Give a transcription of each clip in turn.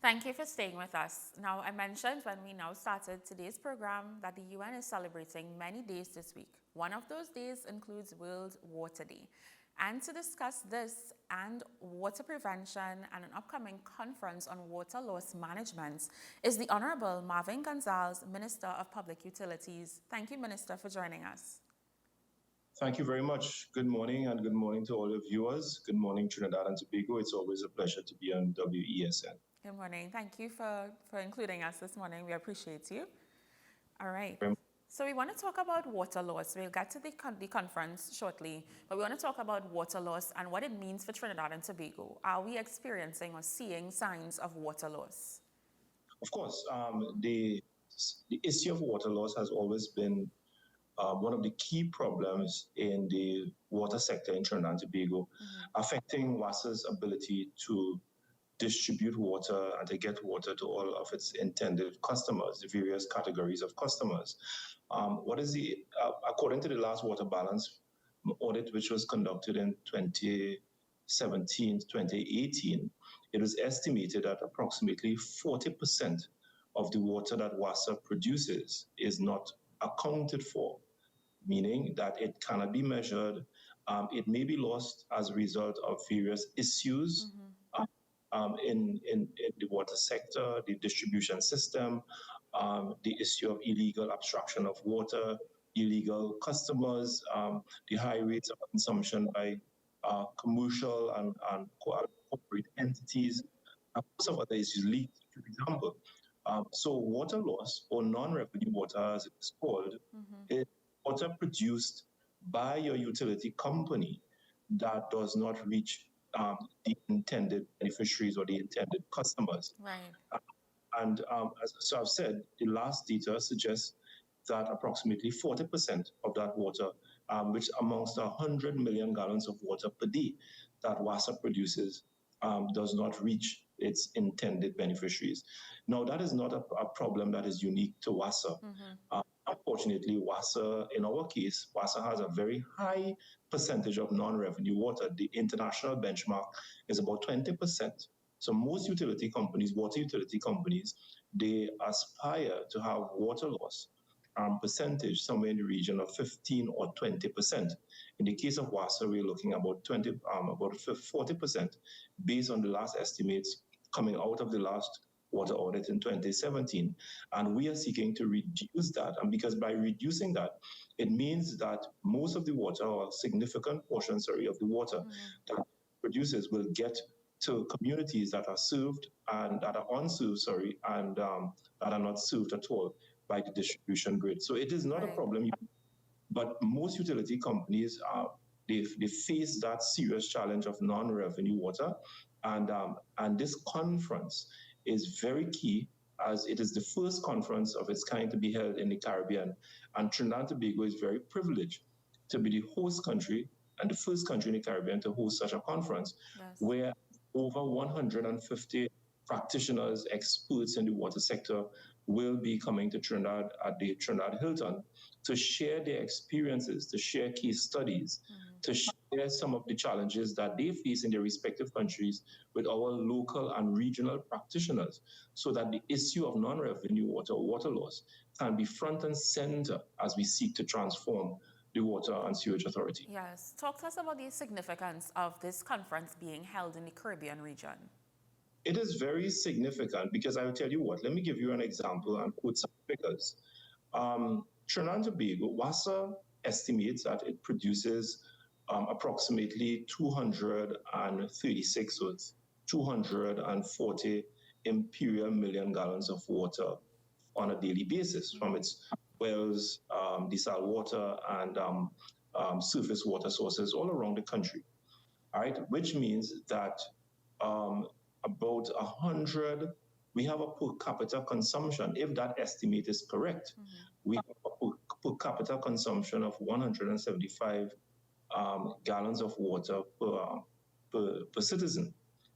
Thank you for staying with us. Now, I mentioned when we now started today's program that the UN is celebrating many days this week. One of those days includes World Water Day. And to discuss this and water prevention and an upcoming conference on water loss management is the Honourable Marvin Gonzales, Minister of Public Utilities. Thank you, Minister, for joining us. Thank you very much. Good morning, and good morning to all the viewers. Good morning, Trinidad and Tobago. It's always a pleasure to be on WESN. Good morning. Thank you for including us this morning. We appreciate you. All right. So we want to talk about water loss. We'll get to the conference shortly, but we want to talk about water loss and what it means for Trinidad and Tobago. Are we experiencing or seeing signs of water loss? Of course, the issue of water loss has always been one of the key problems in the water sector in Trinidad and Tobago, affecting WASA's ability to distribute water and to get water to all of its intended customers, the various categories of customers. According to the last water balance audit, which was conducted in 2017, 2018, it was estimated that approximately 40% of the water that WASA produces is not accounted for, meaning that it cannot be measured. It may be lost as a result of various issues in the water sector, the distribution system, the issue of illegal abstraction of water, illegal customers, the high rates of consumption by commercial and corporate entities, and most of other issues leaked, for example. So water loss, or non-revenue water as it is called, is water produced by your utility company that does not reach the intended beneficiaries or the intended customers. Right. And as I've said, the last data suggests that approximately 40% of that water, which amounts to 100 million gallons of water per day that WASA produces, does not reach its intended beneficiaries. Now, that is not a problem that is unique to WASA. Unfortunately, WASA, in our case, WASA has a very high percentage of non-revenue water. The international benchmark is about 20%. So most utility companies, water utility companies, they aspire to have water loss percentage somewhere in the region of 15 or 20%. In the case of WASA, we're looking about 40% based on the last estimates coming out of the last water audit in 2017. And we are seeking to reduce that. And because by reducing that, it means that most of the water, or a significant portion, of the water that produces will get to communities that are served and that are unserved, and that are not served at all by the distribution grid. So it is not a problem, but most utility companies, they face that serious challenge of non-revenue water. And this conference is very key, as it is the first conference of its kind to be held in the Caribbean. And Trinidad and Tobago is very privileged to be the host country and the first country in the Caribbean to host such a conference, where over 150 practitioners, experts in the water sector will be coming to Trinidad at the Trinidad Hilton to share their experiences, to share case studies, to share some of the challenges that they face in their respective countries with our local and regional practitioners, so that the issue of non-revenue water, water loss, can be front and center as we seek to transform the Water and Sewage Authority. Yes. Talk to us about the significance of this conference being held in the Caribbean region. It is very significant because I will tell you what, let me give you an example and quote some figures. Trinidad and Tobago, WASA estimates that it produces approximately 236 or 240 imperial million gallons of water on a daily basis from its wells, desal water, and surface water sources all around the country. All right, which means that about 100, we have a per capita consumption. If that estimate is correct, we have a per capita consumption of 175 gallons of water per citizen.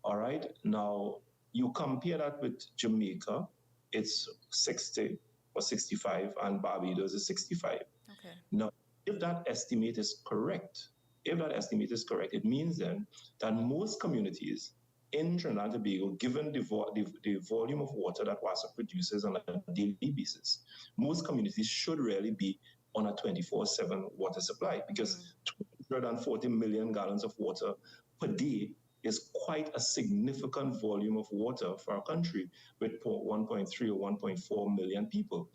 All right, now you compare that with Jamaica, it's 60 or 65, and Barbados is 65. Okay. Now, if that estimate is correct, it means then that most communities in Trinidad and Tobago, given the volume of water that WASA produces on a daily basis, most communities should really be on a 24/7 water supply, because 240 million gallons of water per day is quite a significant volume of water for our country with 1.3 or 1.4 million people.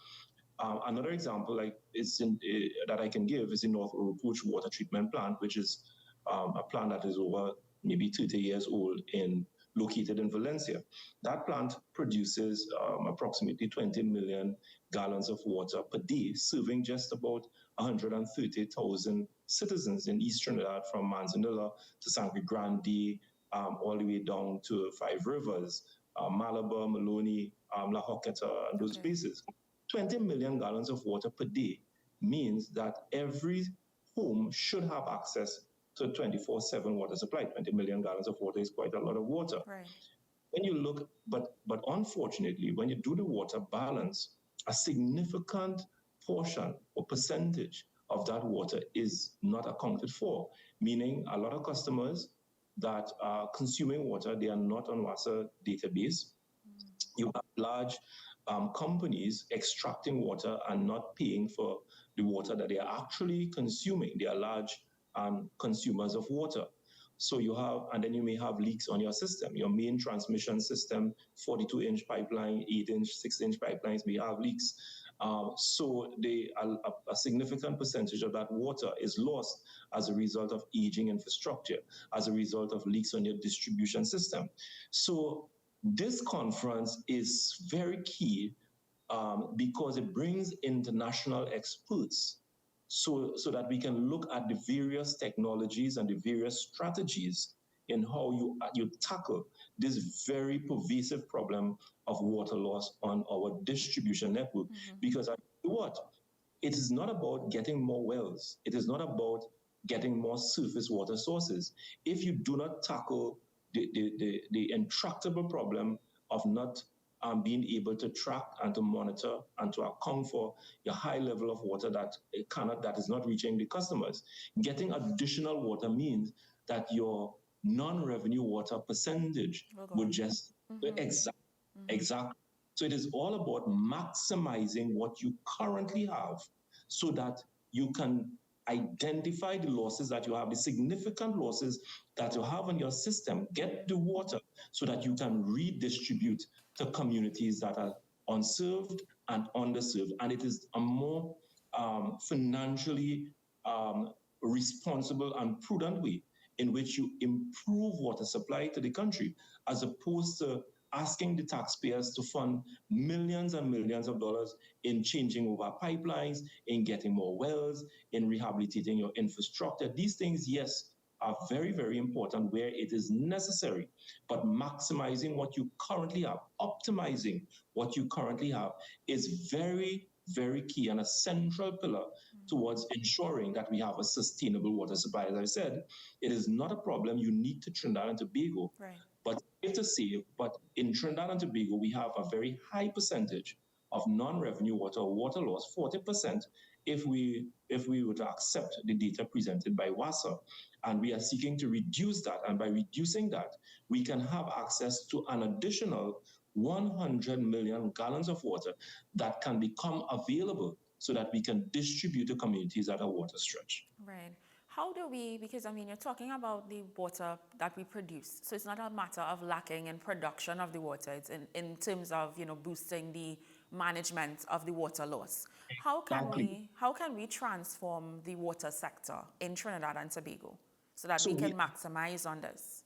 Another example that I can give is the North Oropouche Water Treatment Plant, which is a plant that is over maybe 30 years old, located in Valencia. That plant produces approximately 20 million gallons of water per day, serving just about 130,000 citizens in East Trinidad, from Manzanilla to Sangre Grande, all the way down to Five Rivers, Malabar, Maloney, La Joqueta, and those places. 20 million gallons of water per day means that every home should have access to a 24/7 water supply. 20 million gallons of water is quite a lot of water. Right. When you look, but unfortunately, when you do the water balance, a significant portion or percentage of that water is not accounted for, meaning a lot of customers that are consuming water, they are not on WASA database. You have large companies extracting water and not paying for the water that they are actually consuming. They are large consumers of water. So you have, and then you may have leaks on your system. Your main transmission system, 42-inch pipeline, 8-inch, 6-inch pipelines may have leaks. So a significant percentage of that water is lost as a result of aging infrastructure, as a result of leaks on your distribution system. So this conference is very key because it brings international experts so that we can look at the various technologies and the various strategies in how you tackle this very pervasive problem of water loss on our distribution network. Because I tell you what, it is not about getting more wells. It is not about getting more surface water sources. If you do not tackle the intractable problem of not being able to track and to monitor and to account for your high level of water that is not reaching the customers. Getting additional water means that your non-revenue water percentage would just exactly. So it is all about maximizing what you currently have so that you can identify the losses that you have, the significant losses that you have in your system, get the water so that you can redistribute to communities that are unserved and underserved. And it is a more financially responsible and prudent way in which you improve water supply to the country, as opposed to asking the taxpayers to fund millions and millions of dollars in changing over pipelines, in getting more wells, in rehabilitating your infrastructure. These things, yes, are very, very important where it is necessary, but maximizing what you currently have, optimizing what you currently have is very, very key and a central pillar towards ensuring that we have a sustainable water supply. As I said, it is not a problem unique to Trinidad and Tobago, but safe to say, but in Trinidad and Tobago, we have a very high percentage of non-revenue water loss, 40%, if we were to accept the data presented by WASA. And we are seeking to reduce that. And by reducing that, we can have access to an additional 100 million gallons of water that can become available so that we can distribute to communities that are water stretched. Right. How do we, because I mean, you're talking about the water that we produce. So it's not a matter of lacking in production of the water. It's in terms of, boosting the management of the water loss. How can we transform the water sector in Trinidad and Tobago so that we can maximize on this?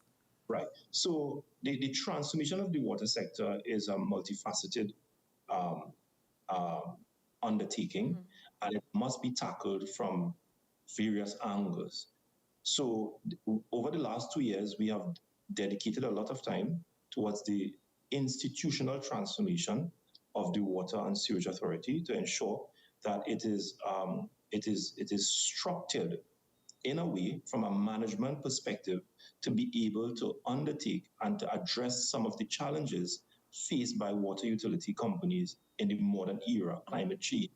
Right. So the transformation of the water sector is a multifaceted undertaking, and it must be tackled from various angles. So over the last 2 years, we have dedicated a lot of time towards the institutional transformation of the Water and Sewage Authority to ensure that it is structured in a way from a management perspective to be able to undertake and to address some of the challenges faced by water utility companies in the modern era, climate change,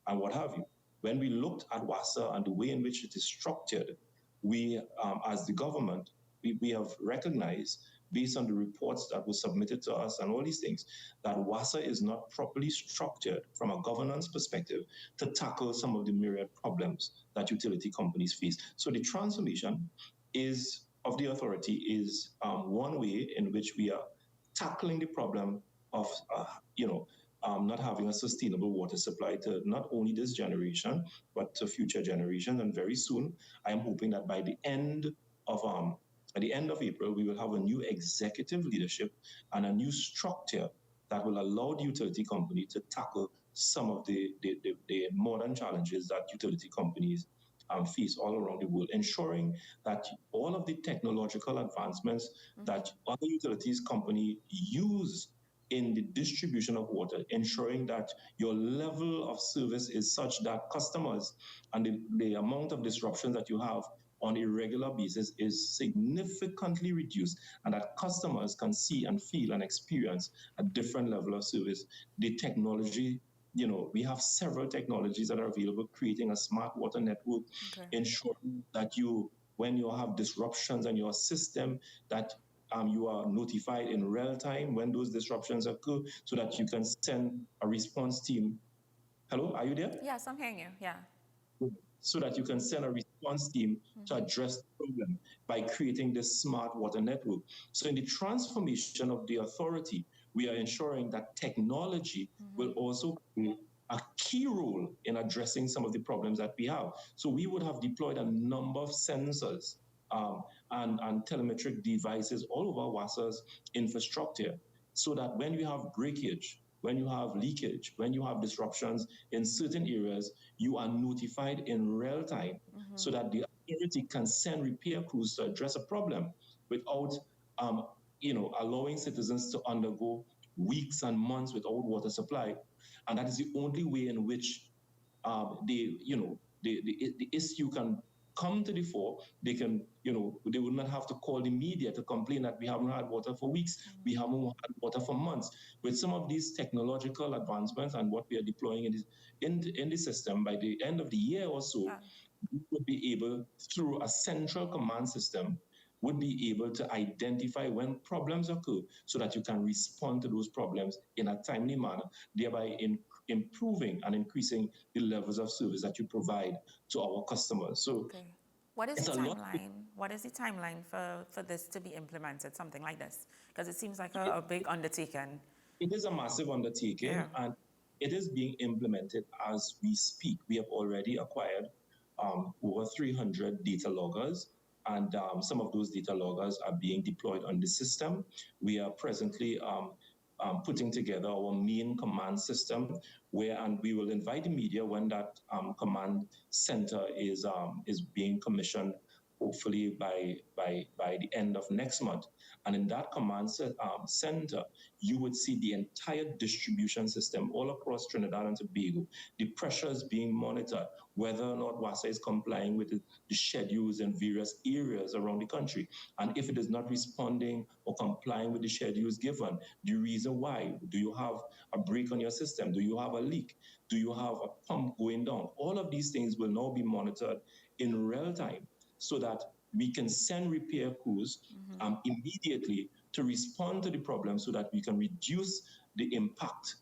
and what have you. When we looked at WASA and the way in which it is structured, we, as the government, we have recognized based on the reports that were submitted to us and all these things, that WASA is not properly structured from a governance perspective to tackle some of the myriad problems that utility companies face. So the transformation of the authority is one way in which we are tackling the problem of, not having a sustainable water supply to not only this generation, but to future generations. And very soon, I am hoping that by the end of April, we will have a new executive leadership and a new structure that will allow the utility company to tackle some of the modern challenges that utility companies face all around the world, ensuring that all of the technological advancements that other utilities company use in the distribution of water, ensuring that your level of service is such that customers and the amount of disruptions that you have on a regular basis is significantly reduced, and that customers can see and feel and experience a different level of service. The technology, we have several technologies that are available, creating a smart water network, ensuring that when you have disruptions in your system, that you are notified in real time when those disruptions occur, so that you can send a response team. Hello, are you there? Yes, I'm hearing you. Yeah. So that you can send a response team to address the problem by creating this smart water network. So in the transformation of the authority, we are ensuring that technology will also play a key role in addressing some of the problems that we have. So we would have deployed a number of sensors and telemetric devices all over WASA's infrastructure, so that when you have breakage, when you have leakage, when you have disruptions in certain areas, you are notified in real time, so that the authority can send repair crews to address a problem without allowing citizens to undergo weeks and months without water supply. And that is the only way in which the issue can come to the fore. They can, they would not have to call the media to complain that we haven't had water for weeks, we haven't had water for months. With some of these technological advancements and what we are deploying in the system, by the end of the year or so, we would be able, through a central command system, would be able to identify when problems occur, so that you can respond to those problems in a timely manner, thereby improving and increasing the levels of service that you provide to our customers. So, what is the timeline? What is the timeline for this to be implemented, something like this? Because it seems like a big undertaking. It is a massive undertaking, and it is being implemented as we speak. We have already acquired over 300 data loggers, and some of those data loggers are being deployed on the system. We are presently putting together our main command system, and we will invite the media when that command center is being commissioned, hopefully by the end of next month. And in that command center, you would see the entire distribution system all across Trinidad and Tobago, the pressures being monitored, whether or not WASA is complying with the schedules in various areas around the country. And if it is not responding or complying with the schedules given, the reason why. Do you have a break on your system? Do you have a leak? Do you have a pump going down? All of these things will now be monitored in real time, so that we can send repair crews immediately to respond to the problem, so that we can reduce the impact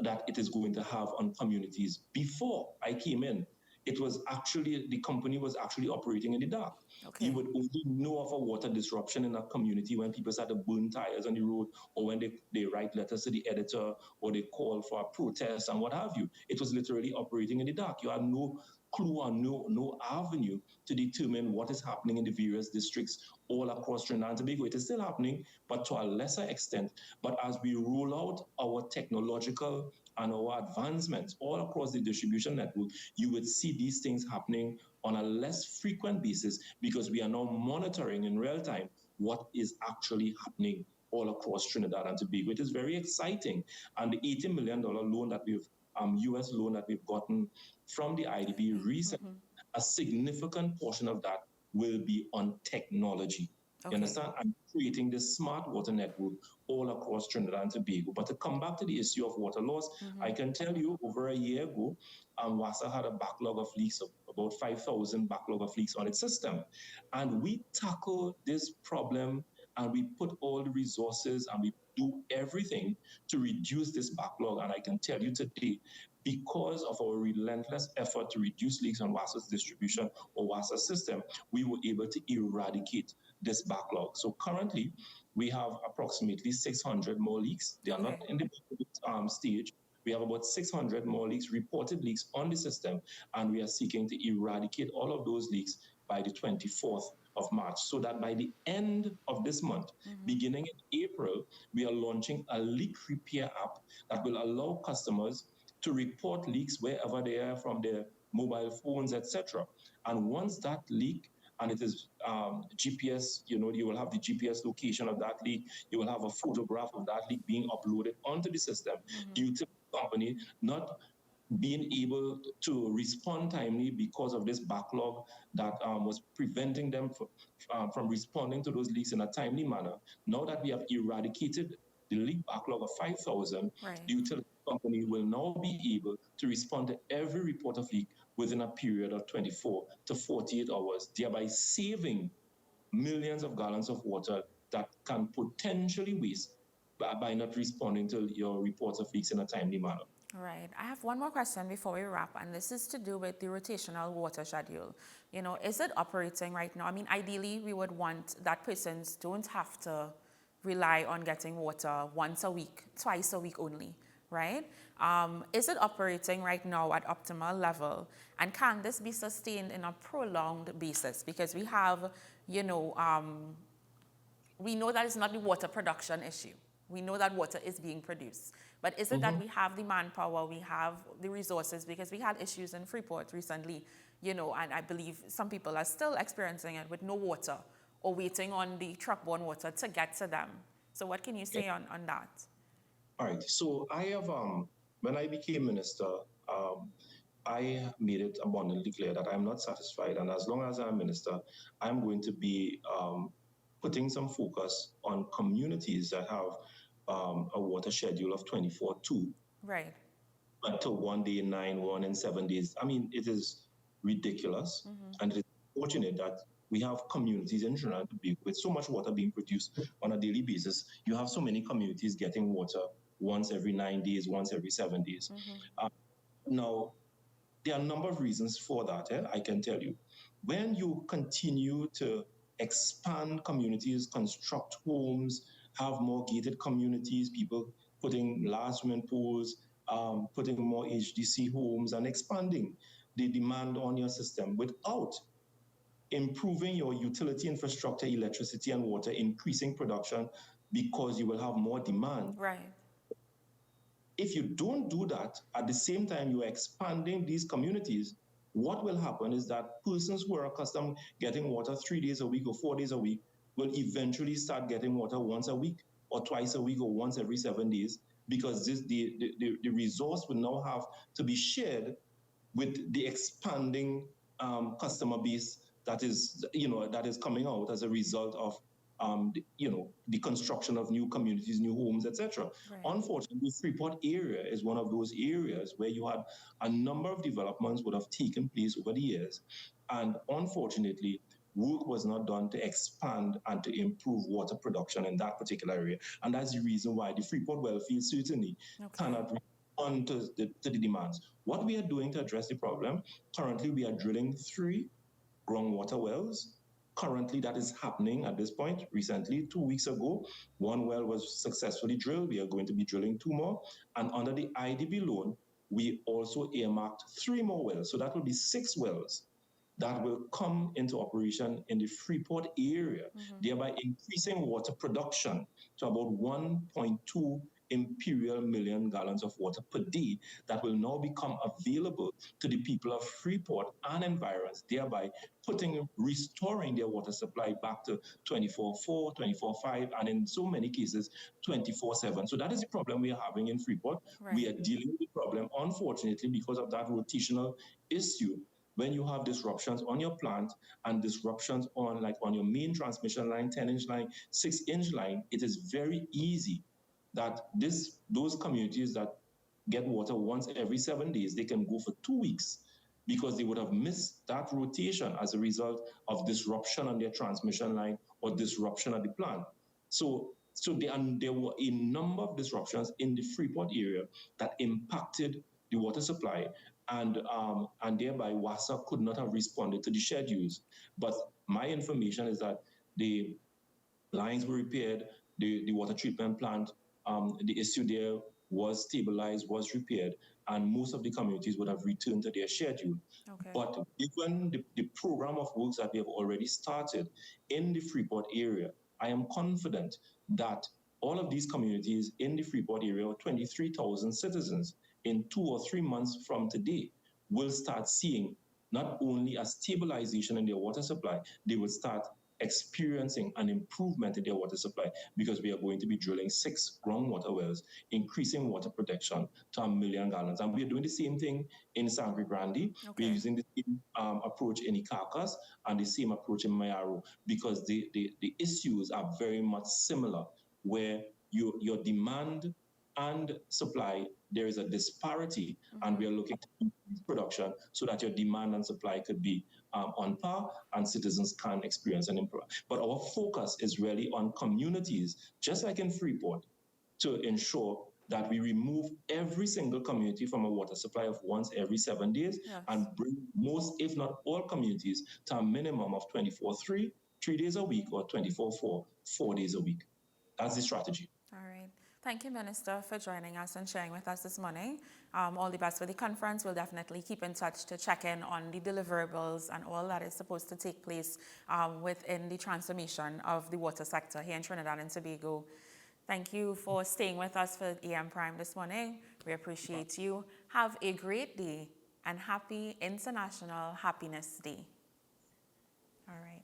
that it is going to have on communities. Before I came in, the company was actually operating in the dark. You would only know of a water disruption in a community when people start to burn tires on the road, or when they write letters to the editor, or they call for a protest and what have you. It was literally operating in the dark. You had no clue or no avenue to determine what is happening in the various districts all across Trinidad and Tobago. It is still happening, but to a lesser extent. But as we roll out our technological and our advancements all across the distribution network, you would see these things happening on a less frequent basis, because we are now monitoring in real time what is actually happening all across Trinidad and Tobago. It is very exciting. And the $80 million loan that we've US loan that we've gotten from the IDB recently, a significant portion of that will be on technology. You understand? And creating this smart water network all across Trinidad and Tobago. But to come back to the issue of water loss, I can tell you, over a year ago, WASA had a backlog of leaks of about 5,000 backlog of leaks on its system. And we tackled this problem and we put all the resources and we do everything to reduce this backlog. And I can tell you today, because of our relentless effort to reduce leaks on WASA's distribution or WASA system, we were able to eradicate this backlog. So currently, we have approximately 600 more leaks. They are not in the stage. We have about 600 more leaks, reported leaks on the system, and we are seeking to eradicate all of those leaks by the 24th of March, so that by the end of this month, beginning in April, we are launching a leak repair app that will allow customers to report leaks wherever they are from their mobile phones, etc. And once that leak, and it is GPS, you will have the GPS location of that leak, you will have a photograph of that leak being uploaded onto the system. The utility company not being able to respond timely because of this backlog that was preventing them from responding to those leaks in a timely manner. Now that we have eradicated the leak backlog of 5,000, the utility company will now be able to respond to every report of leak within a period of 24 to 48 hours, thereby saving millions of gallons of water that can potentially waste by not responding to your reports of leaks in a timely manner. Right. I have one more question before we wrap, and this is to do with the rotational water schedule. Is it operating right now? I mean, ideally, we would want that persons don't have to rely on getting water once a week, twice a week only, right? Is it operating right now at optimal level? And can this be sustained in a prolonged basis? Because we have, we know that it's not the water production issue. We know that water is being produced. But is it that we have the manpower, we have the resources? Because we had issues in Freeport recently, and I believe some people are still experiencing it with no water or waiting on the truck-borne water to get to them. So what can you say on that? All right. So I have, when I became minister, I made it abundantly clear that I'm not satisfied. And as long as I'm minister, I'm going to be putting some focus on communities that have a water schedule of 24/2. Right. Until 1 day, 9, 1, and 7 days. I mean, it is ridiculous. And it is fortunate that we have communities in Trinidad with so much water being produced on a daily basis. You have so many communities getting water once every 9 days, once every 7 days. Now, there are a number of reasons for that, I can tell you. When you continue to expand communities, construct homes, have more gated communities, people putting large swimming pools, putting more HDC homes, and expanding the demand on your system without improving your utility infrastructure, electricity and water, increasing production because you will have more demand. Right. If you don't do that, at the same time you're expanding these communities, what will happen is that persons who are accustomed getting water 3 days a week or 4 days a week will eventually start getting water once a week or twice a week or once every 7 days, because the resource will now have to be shared with the expanding customer base that is coming out as a result of the construction of new communities, new homes, etc. Right. Unfortunately, Freeport area is one of those areas where you had a number of developments would have taken place over the years, and unfortunately, work was not done to expand and to improve water production in that particular area. And that's the reason why the Freeport wellfield certainly cannot respond to the demands. What we are doing to address the problem, currently we are drilling 3 groundwater wells. Currently, that is happening at this point. Recently, 2 weeks ago, 1 well was successfully drilled. We are going to be drilling 2 more. And under the IDB loan, we also earmarked 3 more wells. So that will be 6 wells that will come into operation in the Freeport area, thereby increasing water production to about 1.2 imperial million gallons of water per day that will now become available to the people of Freeport and environs, thereby restoring their water supply back to 24/4, 24/5, and in so many cases, 24/7. So that is the problem we are having in Freeport. Right. We are dealing with the problem, unfortunately, because of that rotational issue. When you have disruptions on your plant and disruptions on your main transmission line, 10-inch line, 6-inch line, it is very easy that those communities that get water once every 7 days, they can go for 2 weeks because they would have missed that rotation as a result of disruption on their transmission line or disruption at the plant. And there were a number of disruptions in the Freeport area that impacted the water supply, and thereby WASA could not have responded to the schedules. But my information is that the lines were repaired, the water treatment plant, the issue there was stabilized, was repaired, and most of the communities would have returned to their schedule. Okay. But given the program of works that we have already started in the Freeport area, I am confident that all of these communities in the Freeport area, 23,000 citizens, in 2 or 3 months from today, will start seeing not only a stabilization in their water supply, they will start experiencing an improvement in their water supply because we are going to be drilling 6 groundwater wells, increasing water protection to 1 million gallons. And we are doing the same thing in Sangre Grande. Okay. We're using the same approach in Icacos and the same approach in Mayaro because the issues are very much similar, where your demand and supply, there is a disparity, and we are looking to increase production so that your demand and supply could be on par and citizens can experience an improvement. But our focus is really on communities, just like in Freeport, to ensure that we remove every single community from a water supply of once every 7 days, Yes. and bring most, if not all communities, to a minimum of 24/3, 3 days a week, or 24/4, 4 days a week. That's the strategy. All right. Thank you, Minister, for joining us and sharing with us this morning. All the best for the conference. We'll definitely keep in touch to check in on the deliverables and all that is supposed to take place within the transformation of the water sector here in Trinidad and Tobago. Thank you for staying with us for AM Prime this morning. We appreciate you. Have a great day and happy International Happiness Day. All right.